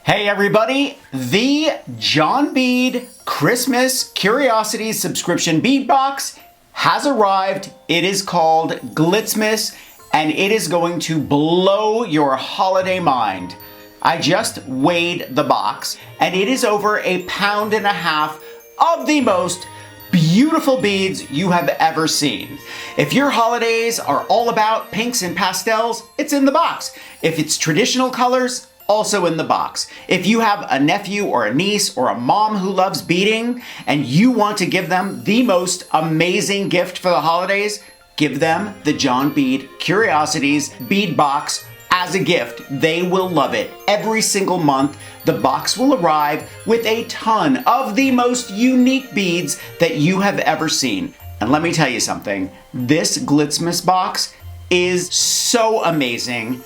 Hey everybody, the John Bead Christmas Curiosities subscription bead box has arrived. It is called GLITZMAS and it is going to blow your holiday mind. I just weighed the box and it is over 1.5 pounds of the most beautiful beads you have ever seen. If your holidays are all about pinks and pastels, it's in the box. If it's traditional colors, also in the box. If you have a nephew or a niece or a mom who loves beading and you want to give them the most amazing gift for the holidays, give them the John Bead Curiosities bead box as a gift. They will love it. Every single month, the box will arrive with a ton of the most unique beads that you have ever seen. And let me tell you something, this GLITZMAS box is so amazing.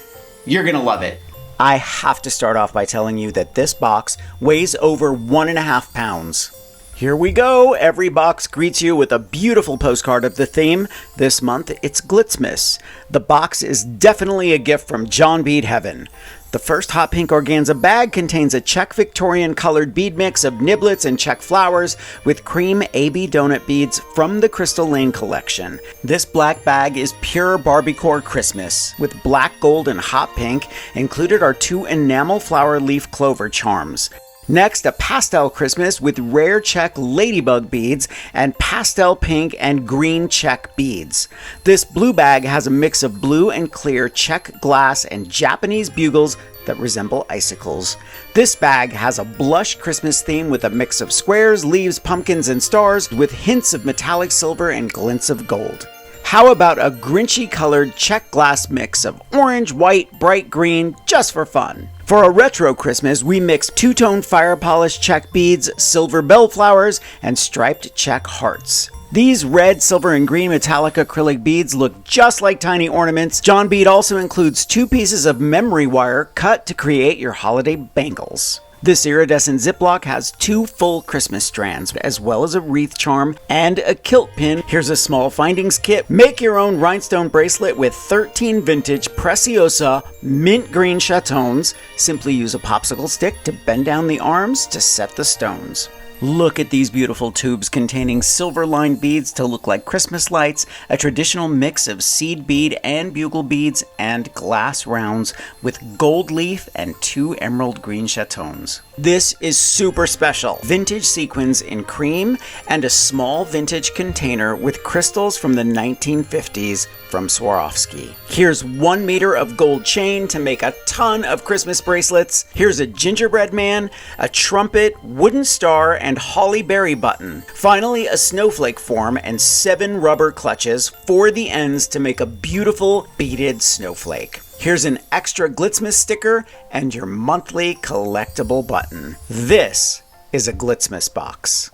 You're gonna love it. I have to start off by telling you that this box weighs over 1.5 pounds. Here we go. Every box greets you with a beautiful postcard of the theme. This month, it's GLITZMAS. The box is definitely a gift from John Bead Heaven. The first hot pink organza bag contains a Czech Victorian colored bead mix of niblets and Czech flowers with cream AB donut beads from the Crystal Lane collection. This black bag is pure Barbiecore Christmas with black, gold, and hot pink. Included are 2 enamel flower leaf clover charms. Next, a pastel Christmas with rare Czech ladybug beads and pastel pink and green Czech beads. This blue bag has a mix of blue and clear Czech glass and Japanese bugles that resemble icicles. This bag has a blush Christmas theme with a mix of squares, leaves, pumpkins, and stars with hints of metallic silver and glints of gold. How about a Grinchy colored Czech glass mix of orange, white, bright green, just for fun? For a retro Christmas, we mixed two-tone fire polished Czech beads, silver bellflowers, and striped Czech hearts. These red, silver, and green metallic acrylic beads look just like tiny ornaments. John Bead also includes 2 pieces of memory wire cut to create your holiday bangles. This iridescent Ziploc has 2 full Christmas strands, as well as a wreath charm and a kilt pin. Here's a small findings kit. Make your own rhinestone bracelet with 13 vintage Preciosa mint green chatons. Simply use a popsicle stick to bend down the arms to set the stones. Look at these beautiful tubes containing silver-lined beads to look like Christmas lights, a traditional mix of seed bead and bugle beads, and glass rounds with gold leaf and 2 emerald green chatons. This is super special. Vintage sequins in cream and a small vintage container with crystals from the 1950s from Swarovski. Here's 1 meter of gold chain to make a ton of Christmas bracelets. Here's a gingerbread man, a trumpet, wooden star, and holly berry button. Finally, a snowflake form and 7 rubber clutches for the ends to make a beautiful beaded snowflake. Here's an extra GLITZMAS sticker and your monthly collectible button. This is a GLITZMAS box.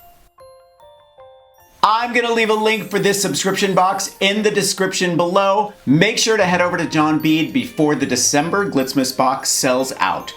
I'm gonna leave a link for this subscription box in the description below. Make sure to head over to John Bead before the December GLITZMAS box sells out.